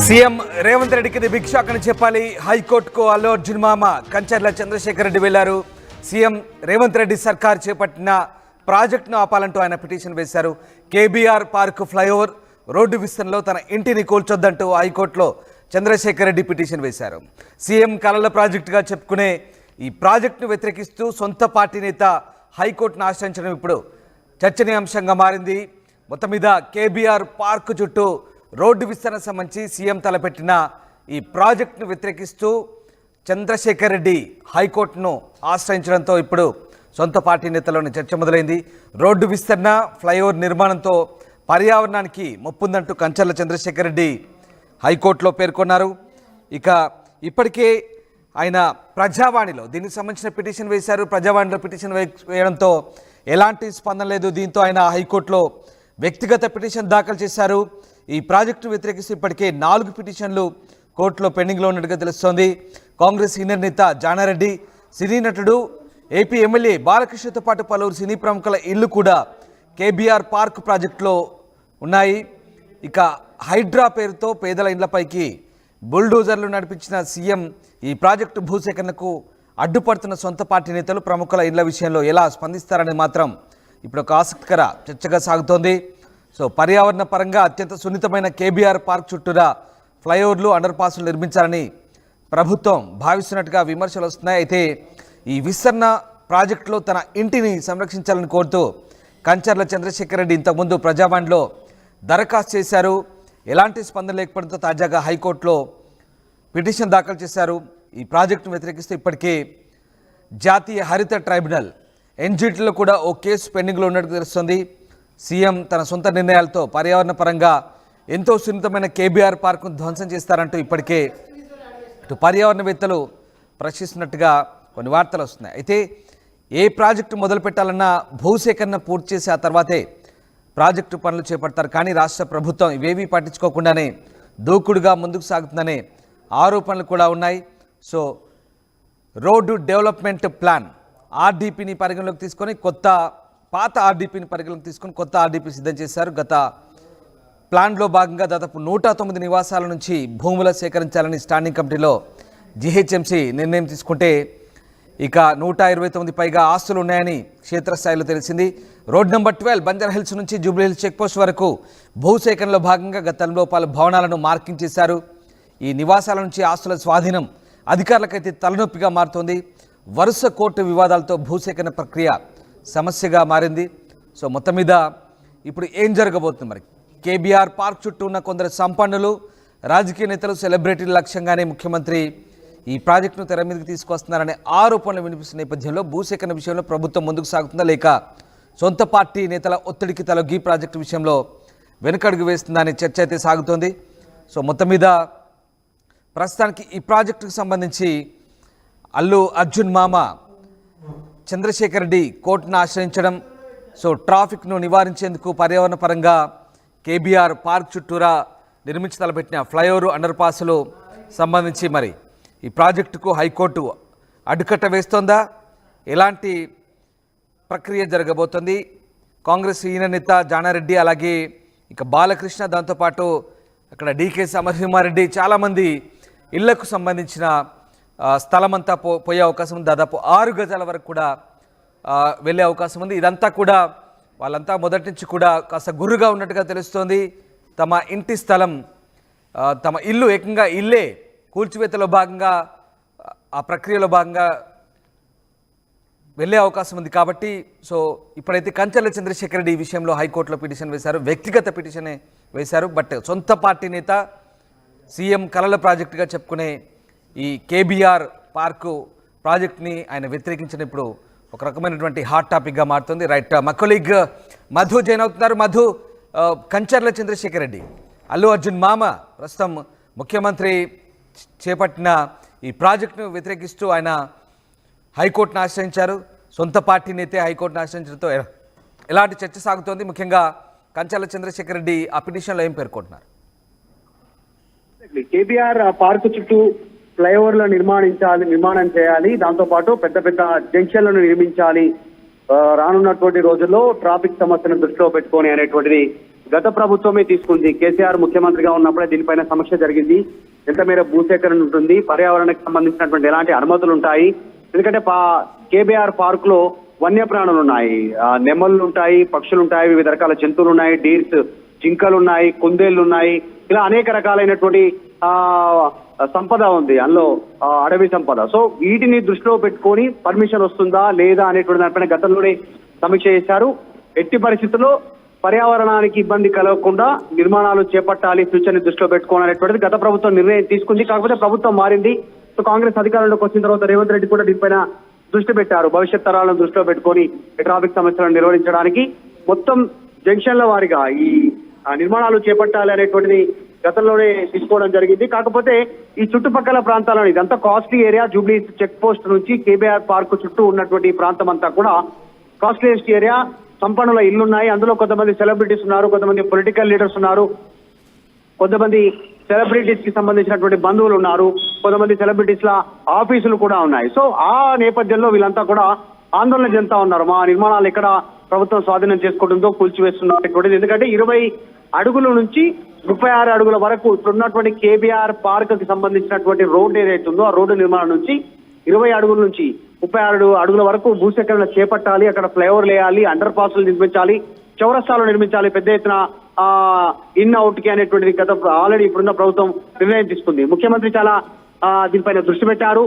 CM Revanth రెడ్డికి big shock అని చెప్పాలి. హైకోర్టుకు అల్లు అర్జున్ మామ కంచర్ల చంద్రశేఖర్ రెడ్డి వెళ్లారు. సీఎం రేవంత్ రెడ్డి సర్కార్ చేపట్టిన ప్రాజెక్టును ఆపాలంటూ ఆయన పిటిషన్ వేశారు. కేబీఆర్ పార్క్ ఫ్లైఓవర్ రోడ్డు విస్తరణలో తన ఇంటిని కూల్చొద్దంటూ హైకోర్టులో చంద్రశేఖర్ రెడ్డి పిటిషన్ వేశారు. సీఎం కలల ప్రాజెక్టుగా చెప్పుకునే ఈ ప్రాజెక్టును వ్యతిరేకిస్తూ సొంత పార్టీ నేత హైకోర్టును ఆశ్రయించడం ఇప్పుడు చర్చనీయాంశంగా మారింది. మొత్తం మీద కేబీఆర్ పార్క్ చుట్టూ రోడ్డు విస్తరణ సంబంధించి సీఎం తలపెట్టిన ఈ ప్రాజెక్టును వ్యతిరేకిస్తూ చంద్రశేఖర్ రెడ్డి హైకోర్టును ఆశ్రయించడంతో ఇప్పుడు సొంత పార్టీ నేతలోని చర్చ మొదలైంది. రోడ్డు విస్తరణ ఫ్లైఓవర్ నిర్మాణంతో పర్యావరణానికి ముప్పుందంటూ కంచర్ల చంద్రశేఖర్ రెడ్డి హైకోర్టులో పేర్కొన్నారు. ఇక ఇప్పటికే ఆయన ప్రజావాణిలో దీనికి సంబంధించిన పిటిషన్ వేశారు. ప్రజావాణిలో పిటిషన్ వేయడంతో ఎలాంటి స్పందన లేదు. దీంతో ఆయన హైకోర్టులో వ్యక్తిగత పిటిషన్ దాఖలు చేశారు. ఈ ప్రాజెక్టు వ్యతిరేకిస్తూ ఇప్పటికే 4 పిటిషన్లు కోర్టులో పెండింగ్లో ఉన్నట్టుగా తెలుస్తోంది. కాంగ్రెస్ సీనియర్ నేత జానారెడ్డి, సినీ నటుడు, ఏపీ ఎమ్మెల్యే బాలకృష్ణతో పాటు పలువురు సినీ ప్రముఖుల ఇళ్లు కూడా కేబీఆర్ పార్క్ ప్రాజెక్టులో ఉన్నాయి. ఇక హైడ్రా పేరుతో పేదల ఇళ్లపైకి బుల్డోజర్లు నడిపించిన సీఎం ఈ ప్రాజెక్టు భూసేకరణకు అడ్డుపడుతున్న సొంత పార్టీ నేతలు ప్రముఖుల ఇళ్ల విషయంలో ఎలా స్పందిస్తారని మాత్రం ఇప్పుడు ఒక ఆసక్తికర చర్చగా సాగుతోంది. సో పర్యావరణ పరంగా అత్యంత సున్నితమైన కేబీఆర్ పార్క్ చుట్టూరా ఫ్లైఓవర్లు, అండర్ పాస్లు నిర్మించాలని ప్రభుత్వం భావిస్తున్నట్టుగా విమర్శలు వస్తున్నాయి. అయితే ఈ విస్తరణ ప్రాజెక్టులో తన ఇంటిని సంరక్షించాలని కోరుతూ కంచర్ల చంద్రశేఖర్ రెడ్డి ఇంతకుముందు ప్రజావాణిలో దరఖాస్తు చేశారు. ఎలాంటి స్పందన లేకపోవడంతో తాజాగా హైకోర్టులో పిటిషన్ దాఖలు చేశారు. ఈ ప్రాజెక్టును వ్యతిరేకిస్తూ ఇప్పటికే జాతీయ హరిత ట్రైబ్యునల్ ఎన్జిటిలో కూడా ఓ కేసు పెండింగ్లో ఉన్నట్టు తెలుస్తుంది. సీఎం తన సొంత నిర్ణయాలతో పర్యావరణ పరంగా ఎంతో సున్నితమైన కేబీఆర్ పార్కును ధ్వంసం చేస్తారంటూ ఇప్పటికే ఇటు పర్యావరణవేత్తలు ప్రశ్నిస్తున్నట్టుగా కొన్ని వార్తలు వస్తున్నాయి. అయితే ఏ ప్రాజెక్టు మొదలు పెట్టాలన్నా భూసేకరణ పూర్తి చేసి ఆ తర్వాతే ప్రాజెక్టు పనులు చేపడతారు. కానీ రాష్ట్ర ప్రభుత్వం ఇవేవీ పట్టించుకోకుండానే దూకుడుగా ముందుకు సాగుతుందనే ఆరోపణలు కూడా ఉన్నాయి. సో రోడ్డు డెవలప్మెంట్ ప్లాన్ ఆర్డీపీని పరిగణలోకి తీసుకొని పాత ఆర్డీపీని పరిగణలోకి తీసుకొని కొత్త ఆర్డీపీ సిద్ధం చేశారు. గత ప్లాన్లో భాగంగా దాదాపు 109 నివాసాల నుంచి భూములు సేకరించాలని స్టాండింగ్ కమిటీలో జీహెచ్ఎంసీ నిర్ణయం తీసుకుంటే ఇక 129 పైగా ఆస్తులు ఉన్నాయని క్షేత్రస్థాయిలో తెలిసింది. రోడ్ నెంబర్ 12 బంజారా హిల్స్ నుంచి జూబ్లీ హిల్స్ చెక్పోస్ట్ వరకు భూసేకరణలో భాగంగా గతంలో పలు భవనాలను మార్కింగ్ చేశారు. ఈ నివాసాల నుంచి ఆస్తుల స్వాధీనం అధికారులకైతే తలనొప్పిగా మారుతోంది. వరుస కోర్టు వివాదాలతో భూసేకరణ ప్రక్రియ సమస్యగా మారింది. సో మొత్తం మీద ఇప్పుడు ఏం జరగబోతుంది మరి? కేబీఆర్ పార్క్ చుట్టూ ఉన్న కొందరు సంపన్నులు, రాజకీయ నేతలు, సెలబ్రిటీల లక్ష్యంగానే ముఖ్యమంత్రి ఈ ప్రాజెక్టును తెర మీదకి తీసుకొస్తున్నారనే ఆరోపణలు వినిపిస్తున్న నేపథ్యంలో భూసేకరణ విషయంలో ప్రభుత్వం ముందుకు సాగుతుందా లేక సొంత పార్టీ నేతల ఒత్తిడికి తలొగ్గి ప్రాజెక్టు విషయంలో వెనుకడుగు వేస్తుందా అనే చర్చ అయితే సాగుతోంది. సో మొత్తం మీద ప్రస్తుతానికి ఈ ప్రాజెక్టుకు సంబంధించి అల్లు అర్జున్ మామ చంద్రశేఖర్ రెడ్డి కోర్టును ఆశ్రయించడం, సో ట్రాఫిక్ను నివారించేందుకు పర్యావరణ పరంగా కేబీఆర్ పార్క్ చుట్టూరా నిర్మించి తలపెట్టిన ఫ్లైఓవర్, అండర్ పాస్లు సంబంధించి మరి ఈ ప్రాజెక్టుకు హైకోర్టు అడ్డుకట్ట వేస్తోందా? ఎలాంటి ప్రక్రియ జరగబోతోంది? కాంగ్రెస్ సీనియర్ నేత జానారెడ్డి, అలాగే ఇక బాలకృష్ణ, దాంతోపాటు అక్కడ డీకే సమరసింహారెడ్డి, చాలామంది ఇళ్లకు సంబంధించిన స్థలం అంతా పోయే అవకాశం ఉంది. దాదాపు 6 గజాల వరకు కూడా వెళ్ళే అవకాశం ఉంది. ఇదంతా కూడా వాళ్ళంతా మొదటి నుంచి కూడా కాస్త గుర్రుగా ఉన్నట్టుగా తెలుస్తోంది. తమ ఇంటి స్థలం, తమ ఇల్లు, ఏకంగా ఇల్లే కూల్చివేతలో భాగంగా ఆ ప్రక్రియలో భాగంగా వెళ్ళే అవకాశం ఉంది. కాబట్టి సో ఇప్పుడైతే కంచర్ల చంద్రశేఖర్ రెడ్డి ఈ విషయంలో హైకోర్టులో పిటిషన్ వేశారు. వ్యక్తిగత పిటిషనే వేశారు. బట్ సొంత పార్టీ నేత సీఎం కలల ప్రాజెక్టుగా చెప్పుకునే ఈ కేబీఆర్ పార్కు ప్రాజెక్ట్ని ఆయన వ్యతిరేకించిన ఇప్పుడు ఒక రకమైనటువంటి హాట్ టాపిక్గా మారుతుంది. రైట్, మా కొలీగ్ మధు జాయిన్ అవుతున్నారు. మధు, కంచర్ల చంద్రశేఖర్ రెడ్డి అల్లు అర్జున్ మామ ప్రస్తుతం ముఖ్యమంత్రి చేపట్టిన ఈ ప్రాజెక్టును వ్యతిరేకిస్తూ ఆయన హైకోర్టును ఆశ్రయించారు. సొంత పార్టీ నేతే హైకోర్టును ఆశ్రయించడంతో ఎలాంటి చర్చ సాగుతోంది? ముఖ్యంగా కంచర్ల చంద్రశేఖర్ రెడ్డి ఆ పిటిషన్లో ఏం పేర్కొంటున్నారు? కేబీఆర్ పార్కు చుట్టూ ఫ్లైఓవర్లను నిర్మాణం చేయాలి, దాంతో పాటు పెద్ద పెద్ద జంక్షన్లను నిర్మించాలి, రానున్నటువంటి రోజుల్లో ట్రాఫిక్ సమస్యను దృష్టిలో పెట్టుకొని అనేటువంటిది గత ప్రభుత్వమే తీసుకుంది. కేసీఆర్ ముఖ్యమంత్రిగా ఉన్నప్పుడే దీనిపైన సమీక్ష జరిగింది. ఎంత మేర భూసేకరణ ఉంటుంది, పర్యావరణకు సంబంధించినటువంటి ఎలాంటి అనుమతులు ఉంటాయి. ఎందుకంటే కేబీఆర్ పార్క్ లో వన్యప్రాణులు ఉన్నాయి, నెమళ్ళు ఉంటాయి, పక్షులు ఉంటాయి, వివిధ రకాల జంతువులు ఉన్నాయి, డీర్స్, జింకలు ఉన్నాయి, కుందేళ్లు ఉన్నాయి, ఇలా అనేక రకాలైనటువంటి సంపద ఉంది అందులో, అడవి సంపద. సో వీటిని దృష్టిలో పెట్టుకొని పర్మిషన్ వస్తుందా లేదా అనేటువంటి దానిపైన గతంలోనే సమీక్ష చేశారు. ఎట్టి పరిస్థితుల్లో పర్యావరణానికి ఇబ్బంది కలగకుండా నిర్మాణాలు చేపట్టాలి, ఫ్యూచర్ ని దృష్టిలో పెట్టుకోవాలనేటువంటిది గత ప్రభుత్వం నిర్ణయం తీసుకుంది. కాకపోతే ప్రభుత్వం మారింది. సో కాంగ్రెస్ అధికారంలోకి వచ్చిన తర్వాత రేవంత్ రెడ్డి కూడా దీనిపైన దృష్టి పెట్టారు. భవిష్యత్ తరాలను దృష్టిలో పెట్టుకొని ట్రాఫిక్ సమస్యలను నిర్వహించడానికి మొత్తం జంక్షన్ల వారిగా ఈ నిర్మాణాలు చేపట్టాలి అనేటువంటిది గతంలోనే తీసుకోవడం జరిగింది. కాకపోతే ఈ చుట్టుపక్కల ప్రాంతాలను, ఇదంతా costly area, Jubilee check post నుంచి కేబీఆర్ పార్క్ చుట్టూ ఉన్నటువంటి ఈ ప్రాంతం అంతా కూడా కాస్ట్లీయెస్ట్ ఏరియా. సంపన్నుల ఇళ్లున్నాయి, అందులో కొంతమంది సెలబ్రిటీస్ ఉన్నారు, కొంతమంది పొలిటికల్ లీడర్స్ ఉన్నారు, కొంతమంది సెలబ్రిటీస్ కి సంబంధించినటువంటి బంధువులు ఉన్నారు, కొంతమంది సెలబ్రిటీస్ ల ఆఫీసులు కూడా ఉన్నాయి. సో ఆ నేపథ్యంలో వీళ్ళంతా కూడా ఆందోళన చెందుతా ఉన్నారు. మా నిర్మాణాలు ఎక్కడ ప్రభుత్వం స్వాధీనం చేసుకుంటుందో కూల్చివేస్తున్నటువంటిది. ఎందుకంటే 20 అడుగుల నుంచి 36 అడుగుల వరకు ఇప్పుడున్నటువంటి కేబీఆర్ పార్క్ కి సంబంధించినటువంటి రోడ్డు ఏదైతే ఉందో ఆ రోడ్డు నిర్మాణం నుంచి 20 అడుగుల నుంచి 36 అడుగుల వరకు భూసేకరణ చేపట్టాలి. అక్కడ ఫ్లైఓవర్ వేయాలి, అండర్ పాస్లు నిర్మించాలి, చౌరస్తాలు నిర్మించాలి, పెద్ద ఎత్తున ఇన్ అవుట్ కి అనేటువంటిది గత ఆల్రెడీ ఇప్పుడున్న ప్రభుత్వం నిర్ణయం తీసుకుంది. ముఖ్యమంత్రి చాలా దీనిపైన దృష్టి పెట్టారు.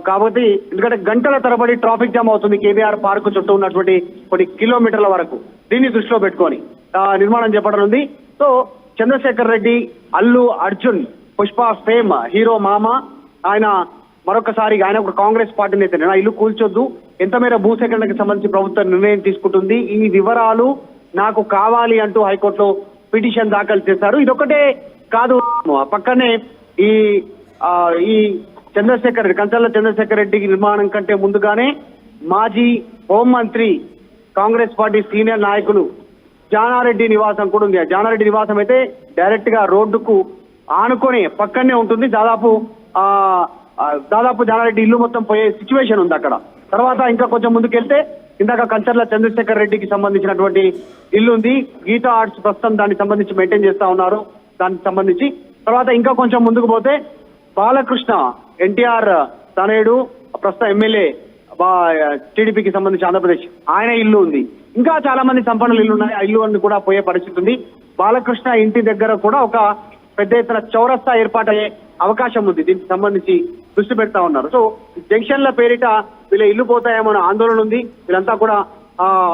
కాబట్టి ఎందుకంటే గంటల తరబడి ట్రాఫిక్ జామ్ అవుతుంది కేబీఆర్ పార్క్ చుట్టూ ఉన్నటువంటి కొన్ని కిలోమీటర్ల వరకు. దీన్ని దృష్టిలో పెట్టుకొని నిర్మాణం చేపట్టనుంది. So Chandrasekhar Reddy, Allu Arjun, Pushpa fame hero మామ, ఆయన మరొకసారి ఆయన ఒక కాంగ్రెస్ పార్టీ నేత, నా ఇల్లు కూల్చొద్దు, ఎంత మేర భూసేకరణకు సంబంధించి ప్రభుత్వం నిర్ణయం తీసుకుంటుంది, ఈ వివరాలు నాకు కావాలి అంటూ హైకోర్టులో పిటిషన్ దాఖలు చేశారు. ఇదొకటే కాదు, పక్కనే ఈ చంద్రశేఖర్ రెడ్డి, కంచర్ల చంద్రశేఖర్ రెడ్డికి నిర్మాణం కంటే ముందుగానే మాజీ హోంమంత్రి, కాంగ్రెస్ పార్టీ సీనియర్ నాయకులు జానారెడ్డి నివాసం కూడా ఉంది. జానారెడ్డి నివాసం అయితే డైరెక్ట్ గా రోడ్డుకు ఆనుకొని పక్కనే ఉంటుంది. దాదాపు జానారెడ్డి ఇల్లు మొత్తం పోయే సిచ్యువేషన్ ఉంది అక్కడ. తర్వాత ఇంకా కొంచెం ముందుకెళ్తే ఇందాక కంచర్ల చంద్రశేఖర్ రెడ్డికి సంబంధించినటువంటి ఇల్లు ఉంది. గీతా ఆర్ట్స్ ప్రస్తుతం దానికి సంబంధించి మెయింటైన్ చేస్తా ఉన్నారు. దానికి సంబంధించి తర్వాత ఇంకా కొంచెం ముందుకు పోతే బాలకృష్ణ, ఎన్టీఆర్ తనయుడు, ప్రస్తుతం ఎమ్మెల్యే, టీడీపీకి సంబంధించి ఆంధ్రప్రదేశ్, ఆయన ఇల్లు ఉంది. ఇంకా చాలా మంది సంపన్నులు ఇల్లు ఉన్నాయి. ఆ ఇల్లు అన్ని కూడా పోయే పరిస్థితి ఉంది. బాలకృష్ణ ఇంటి దగ్గర కూడా ఒక పెద్ద ఎత్తున చౌరస్తా ఏర్పాటయ్యే అవకాశం ఉంది. దీనికి సంబంధించి దృష్టి పెడతా ఉన్నారు. సో జంక్షన్ల పేరిట వీళ్ళ ఇల్లు పోతాయేమో ఆందోళన ఉంది. వీళ్ళంతా కూడా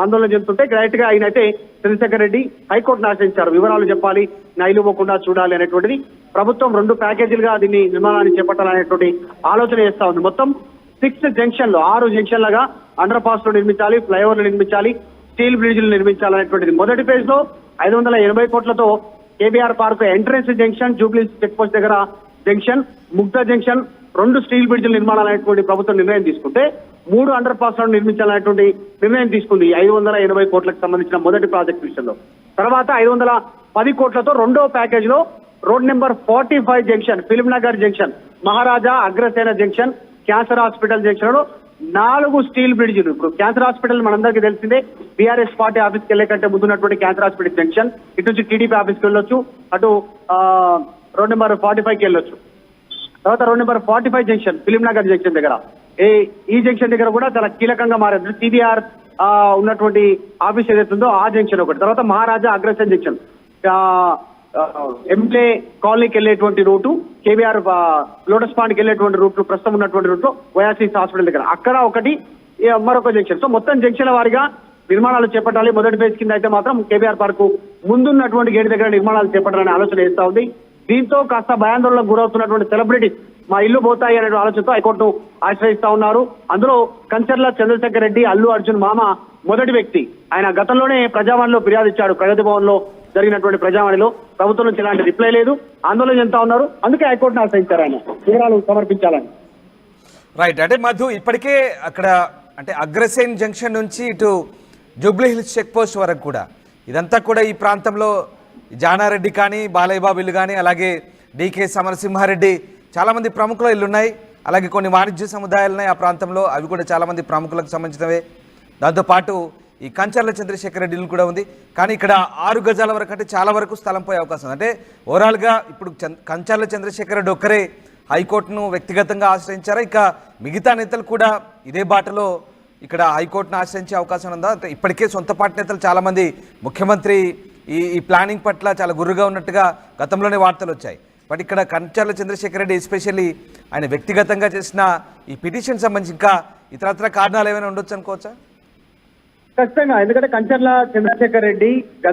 ఆందోళన చెందుతుంటే డైరెక్ట్ గా ఆయనైతే చంద్రశేఖర్ రెడ్డి హైకోర్టును ఆశ్రయించారు. వివరాలు చెప్పాలి, నా ఇల్లు పోకుండా చూడాలి అనేటువంటిది. ప్రభుత్వం 2 ప్యాకేజీలుగా దీన్ని నిర్మాణాన్ని చేపట్టాలనేటువంటి ఆలోచన చేస్తా ఉంది. మొత్తం 6 జంక్షన్లు, 6 జంక్షన్లుగా అండర్ పాస్ లు నిర్మించాలి, ఫ్లైఓవర్లు నిర్మించాలి, స్టీల్ బ్రిడ్జ్లు నిర్మించాలనేటువంటిది. మొదటి ఫేజ్ లో 580 కోట్లతో KBR park entrance junction, Jubilee check post దగ్గర జంక్షన్, ముగ్ధ జంక్షన్, 2 స్టీల్ బ్రిడ్జ్లు నిర్మాణాలనేటువంటి ప్రభుత్వం నిర్ణయం తీసుకుంటే 3 అండర్ పాస్ లను నిర్మించాలనేటువంటి నిర్ణయం తీసుకుంది 580 కోట్లకు సంబంధించిన మొదటి ప్రాజెక్ట్ విషయంలో. తర్వాత 510 కోట్లతో రెండో ప్యాకేజ్ లో road number 45 junction, film Nagar junction, Maharaja Agrasena junction, cancer hospital junction లో 4 స్టీల్ బ్రిడ్జ్లు. ఇప్పుడు క్యాన్సర్ హాస్పిటల్ మనందరికీ తెలిసిందే, బీఆర్ఎస్ పార్టీ ఆఫీస్కి వెళ్లే కంటే ముందున్నటువంటి క్యాన్సర్ హాస్పిటల్ జంక్షన్, ఇటు నుంచి టీడీపీ ఆఫీస్కి వెళ్ళొచ్చు, అటు రోడ్ నెంబర్ 45కి వెళ్ళొచ్చు. తర్వాత road number 45 junction, film Nagar junction దగ్గర, ఈ జంక్షన్ దగ్గర కూడా చాలా కీలకంగా మారింది. సిబిఆర్ ఉన్నటువంటి ఆఫీస్ ఏదైతుందో ఆ జంక్షన్ ఒకటి. తర్వాత మహారాజా అగ్రసేన జంక్షన్, ఎంప్లే కాలనీకి వెళ్ళేటువంటి రూటు, కేబీఆర్ లోటస్ పాండ్కి వెళ్ళేటువంటి రూట్లు, ప్రస్తుతం ఉన్నటువంటి రూట్లో ఓయాసిస్ హాస్పిటల్ దగ్గర అక్కడ ఒకటి, మరొక జంక్షన్. సో మొత్తం జంక్షన్ల వారిగా నిర్మాణాలు చేపట్టాలి. మొదటి ఫేజ్ కింద అయితే మాత్రం కేబీఆర్ పార్క్ ముందున్నటువంటి గేట్ దగ్గర నిర్మాణాలు చేపట్టాలని ఆలోచన చేస్తా ఉంది. దీంతో కాస్త భయాందోళనకు గురవుతున్నటువంటి సెలబ్రిటీస్ మా ఇల్లు పోతాయి అనే ఆలోచనతో హైకోర్టును ఆశ్రయిస్తా ఉన్నారు. అందులో కంచర్ల చంద్రశేఖర్ రెడ్డి, అల్లు అర్జున్ మామ మొదటి వ్యక్తి. ఆయన గతంలోనే ప్రజావాణిలో ఫిర్యాదు ఇచ్చాడు. ప్రగతి భవన్ లో జరిగినటువంటి ప్రజావాణిలో ప్రభుత్వం నుంచి ఎలాంటి రిప్లై లేదు, ఆందోళన చెందుతా ఉన్నారు. అందుకే హైకోర్టును ఆశ్రయించారు ఆయన వివరాలు సమర్పించాలని. రైట్. అంటే మధు, ఇప్పటికే అక్కడ అంటే అగ్రసేన్ జంక్షన్ నుంచి ఇటు జూబ్లీ హిల్స్ చెక్ పోస్ట్ వరకు కూడా ఇదంతా కూడా ఈ ప్రాంతంలో జానారెడ్డి కానీ, బాలయ్య బాబు ఇల్లు కానీ, అలాగే డీకే సమరసింహారెడ్డి, చాలామంది ప్రముఖుల ఇల్లు ఉన్నాయి. అలాగే కొన్ని వాణిజ్య సముదాయాలు ఉన్నాయి ఆ ప్రాంతంలో, అవి కూడా చాలామంది ప్రముఖులకు సంబంధించినవే. దాంతోపాటు ఈ కంచర్ల చంద్రశేఖర్ రెడ్డి ఇల్లు కూడా ఉంది. కానీ ఇక్కడ 6 గజాల వరకు అంటే చాలా వరకు స్థలం పోయే అవకాశం ఉంది. అంటే ఓవరాల్గా ఇప్పుడు కంచర్ల చంద్రశేఖర్ రెడ్డి ఒక్కరే హైకోర్టును వ్యక్తిగతంగా ఆశ్రయించారా, ఇక మిగతా నేతలు కూడా ఇదే బాటలో ఇక్కడ హైకోర్టును ఆశ్రయించే అవకాశం ఉందా? అంటే ఇప్పటికే సొంత పార్టీ నేతలు చాలామంది ముఖ్యమంత్రి ఈ ప్లానింగ్ పట్ల చాలా గుర్రుగా ఉన్నట్టుగా గతంలోనే వార్తలు వచ్చాయి. బట్ ఇక్కడ కంచర్ల చంద్రశేఖర్ రెడ్డి ఎస్పెషల్లీ ఆయన వ్యక్తిగతంగా చేసిన ఈ పిటిషన్ సంబంధించి ఇంకా ఇతరత్ర కారణాలు ఏమైనా ఉండొచ్చు అనుకోవచ్చా? ఖచ్చితంగా, ఎందుకంటే కంచర్ల చంద్రశేఖర్ రెడ్డి